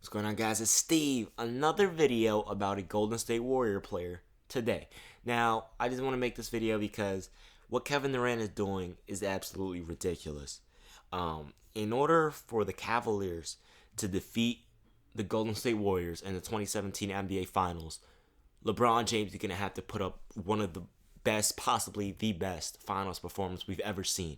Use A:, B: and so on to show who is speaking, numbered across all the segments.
A: What's going on, guys? It's Steve. Another video about a Golden State Warrior player today. Now, I just want to make this video because what Kevin Durant is doing is absolutely ridiculous. In order for the Cavaliers to defeat the Golden State Warriors in the 2017 NBA Finals, LeBron James is going to have to put up one of the best, possibly the best finals performance we've ever seen.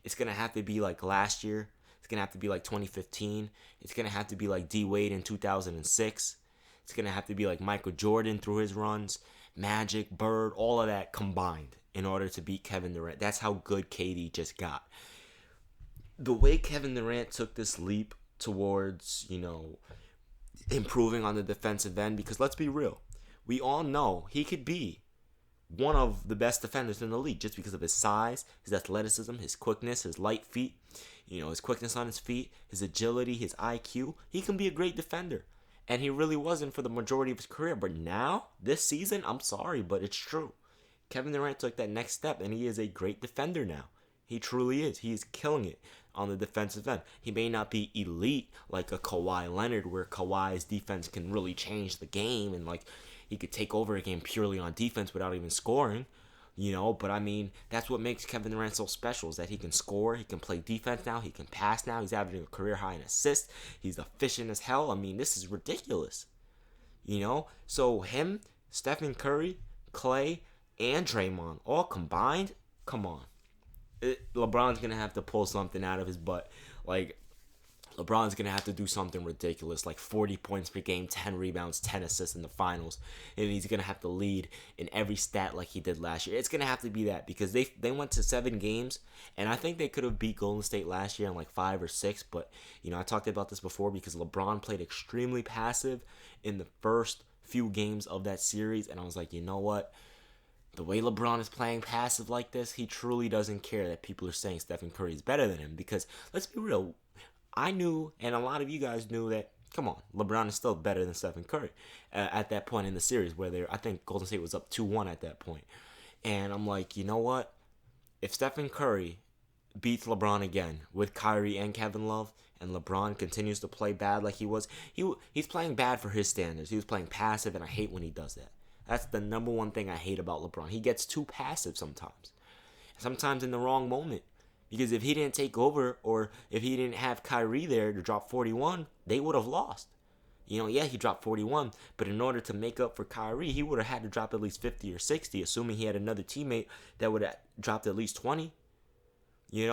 A: It's going to have to be like last year. It's going to have to be like 2015. It's going to have to be like D Wade in 2006. It's going to have to be like Michael Jordan through his runs, Magic, Bird, all of that combined in order to beat Kevin Durant. That's how good KD just got. The way Kevin Durant took this leap towards, improving on the defensive end, because let's be real, we all know he could be one of the best defenders in the league just because of his size, his athleticism, his quickness, his light feet, his quickness on his feet, his agility, his IQ. He can be a great defender. And he really wasn't for the majority of his career. But now, this season, I'm sorry, but it's true. Kevin Durant took that next step, and he is a great defender now. He truly is. He is killing it on the defensive end. He may not be elite like a Kawhi Leonard, where Kawhi's defense can really change the game and he could take over a game purely on defense without even scoring, But I mean, that's what makes Kevin Durant so special, is that he can score, he can play defense now, he can pass now, he's averaging a career high in assists, he's efficient as hell. I mean, this is ridiculous, So him, Stephen Curry, Clay, and Draymond all combined, come on. LeBron's going to have to pull something out of his butt. LeBron's going to have to do something ridiculous, like 40 points per game, 10 rebounds, 10 assists in the finals. And he's going to have to lead in every stat like he did last year. It's going to have to be that, because they went to 7 games, and I think they could have beat Golden State last year in 5 or 6. But, I talked about this before, because LeBron played extremely passive in the first few games of that series. And I was like, you know what? The way LeBron is playing passive like this, he truly doesn't care that people are saying Stephen Curry is better than him. Because, let's be real, I knew, and a lot of you guys knew, that, come on, LeBron is still better than Stephen Curry at that point in the series, where I think Golden State was up 2-1 at that point. And I'm like, you know what? If Stephen Curry beats LeBron again with Kyrie and Kevin Love, and LeBron continues to play bad like he was, he's playing bad for his standards. He was playing passive, and I hate when he does that. That's the number one thing I hate about LeBron. He gets too passive sometimes in the wrong moment. Because if he didn't take over, or if he didn't have Kyrie there to drop 41, they would have lost. Yeah, he dropped 41, but in order to make up for Kyrie, he would have had to drop at least 50 or 60, assuming he had another teammate that would have dropped at least 20.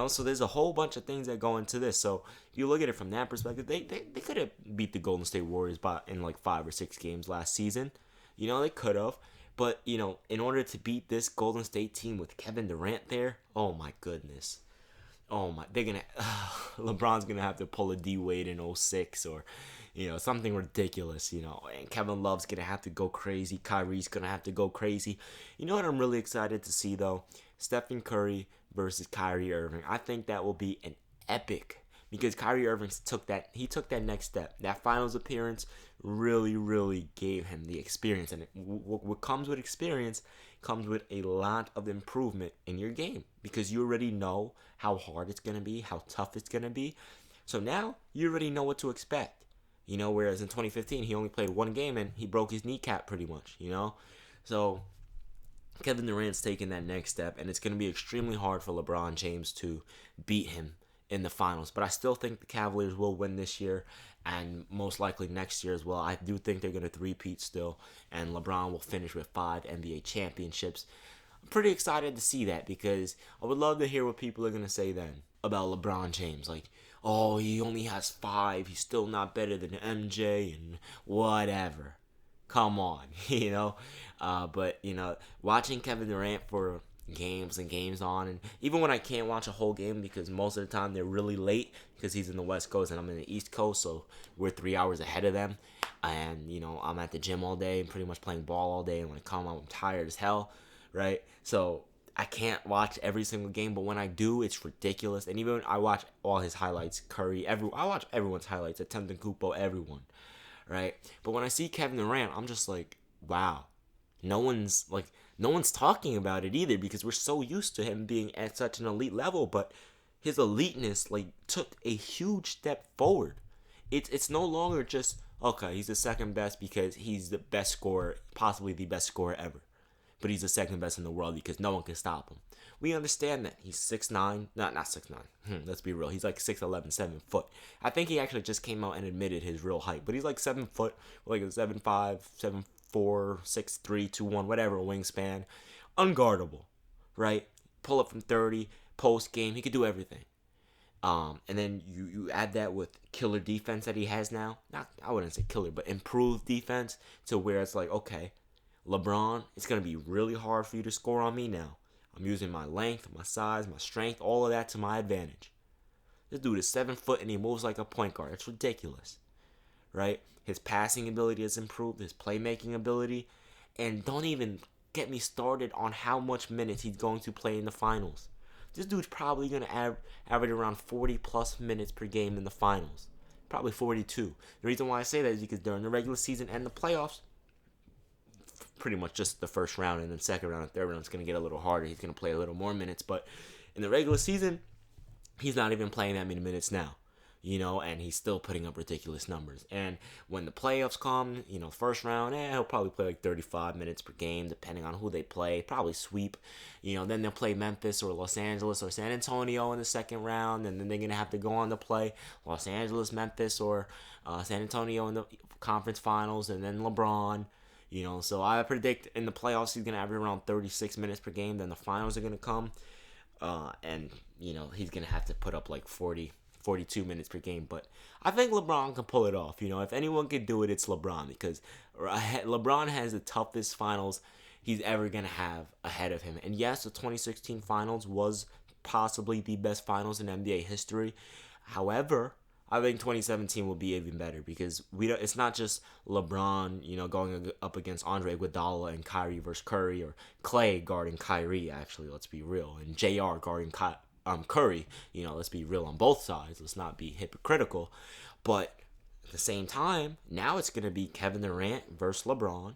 A: So there's a whole bunch of things that go into this. So if you look at it from that perspective, they could have beat the Golden State Warriors in 5 or 6 games last season. They could have. But, in order to beat this Golden State team with Kevin Durant there, oh my goodness. Oh my, LeBron's gonna have to pull a D Wade in 06, or, something ridiculous, and Kevin Love's gonna have to go crazy. Kyrie's gonna have to go crazy. You know what I'm really excited to see, though? Stephen Curry versus Kyrie Irving. I think that will be an epic, because Kyrie Irving took that next step. That finals appearance really, really gave him the experience. And what comes with experience comes with a lot of improvement in your game, because you already know how hard it's going to be, how tough it's going to be. So now you already know what to expect. Whereas in 2015, he only played 1 game and he broke his kneecap pretty much, So Kevin Durant's taking that next step, and it's going to be extremely hard for LeBron James to beat him in the finals. But I still think the Cavaliers will win this year, and most likely next year as well. I do think they're going to three-peat still, and LeBron will finish with 5 NBA championships. I'm pretty excited to see that, because I would love to hear what people are going to say then about LeBron James. Oh, he only has 5. He's still not better than MJ and whatever. Come on, But, watching Kevin Durant for games and games on, and even when I can't watch a whole game, because most of the time they're really late, because he's in the West Coast and I'm in the East Coast, so we're 3 hours ahead of them, and I'm at the gym all day and pretty much playing ball all day, and when I come home I'm tired as hell, right? So I can't watch every single game, but when I do, it's ridiculous. And even I watch all his highlights, Curry, I watch everyone's highlights, Kupo, everyone, right? But when I see Kevin Durant, I'm just like, wow, no one's talking about it either, because we're so used to him being at such an elite level. But his eliteness took a huge step forward. It's no longer just Okay, he's the second best because he's the best scorer, possibly the best scorer ever. But he's the second best in the world because no one can stop him. We understand that. He's 6'9". Not 6'9". Let's be real. He's like 6'11", 7 foot. I think he actually just came out and admitted his real height. But he's like 7 foot, like a 7'5", 7'4", 6'3", 2'1", whatever wingspan. Unguardable, right? Pull up from 30, post game. He could do everything. And then you add that with killer defense that he has now. Not, I wouldn't say killer, but improved defense to where it's like, okay, LeBron, it's going to be really hard for you to score on me now. I'm using my length, my size, my strength, all of that to my advantage. This dude is 7 foot and he moves like a point guard. It's ridiculous, right? His passing ability has improved, his playmaking ability, and don't even get me started on how much minutes he's going to play in the finals. This dude's probably going to average around 40 plus minutes per game in the finals. Probably 42. The reason why I say that is because during the regular season and the playoffs, pretty much just the first round, and then second round and third round, it's going to get a little harder. He's going to play a little more minutes. But in the regular season, he's not even playing that many minutes now. And he's still putting up ridiculous numbers. And when the playoffs come, first round, he'll probably play like 35 minutes per game, depending on who they play. Probably sweep. Then they'll play Memphis or Los Angeles or San Antonio in the second round, and then they're going to have to go on to play Los Angeles, Memphis, or San Antonio in the conference finals, and then LeBron. So I predict in the playoffs he's going to average around 36 minutes per game. Then the finals are going to come, and he's going to have to put up like 42 minutes per game. But I think LeBron can pull it off. If anyone can do it, it's LeBron, because LeBron has the toughest finals he's ever going to have ahead of him. And yes, the 2016 finals was possibly the best finals in NBA history. However, I think 2017 will be even better, because it's not just LeBron, going up against Andre Iguodala and Kyrie versus Curry, or Clay guarding Kyrie, actually, let's be real, and JR guarding Curry. Let's be real on both sides. Let's not be hypocritical. But at the same time, now it's going to be Kevin Durant versus LeBron,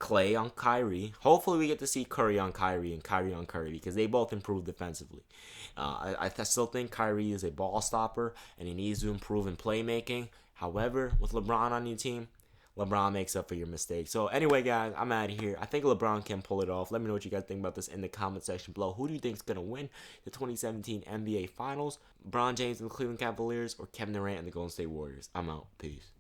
A: Clay on Kyrie. Hopefully we get to see Curry on Kyrie and Kyrie on Curry, because they both improve defensively. I still think Kyrie is a ball stopper and he needs to improve in playmaking. However, with LeBron on your team, LeBron makes up for your mistakes. So anyway, guys, I'm out of here. I think LeBron can pull it off. Let me know what you guys think about this in the comment section below. Who do you think is going to win the 2017 NBA Finals? LeBron James and the Cleveland Cavaliers, or Kevin Durant and the Golden State Warriors? I'm out. Peace.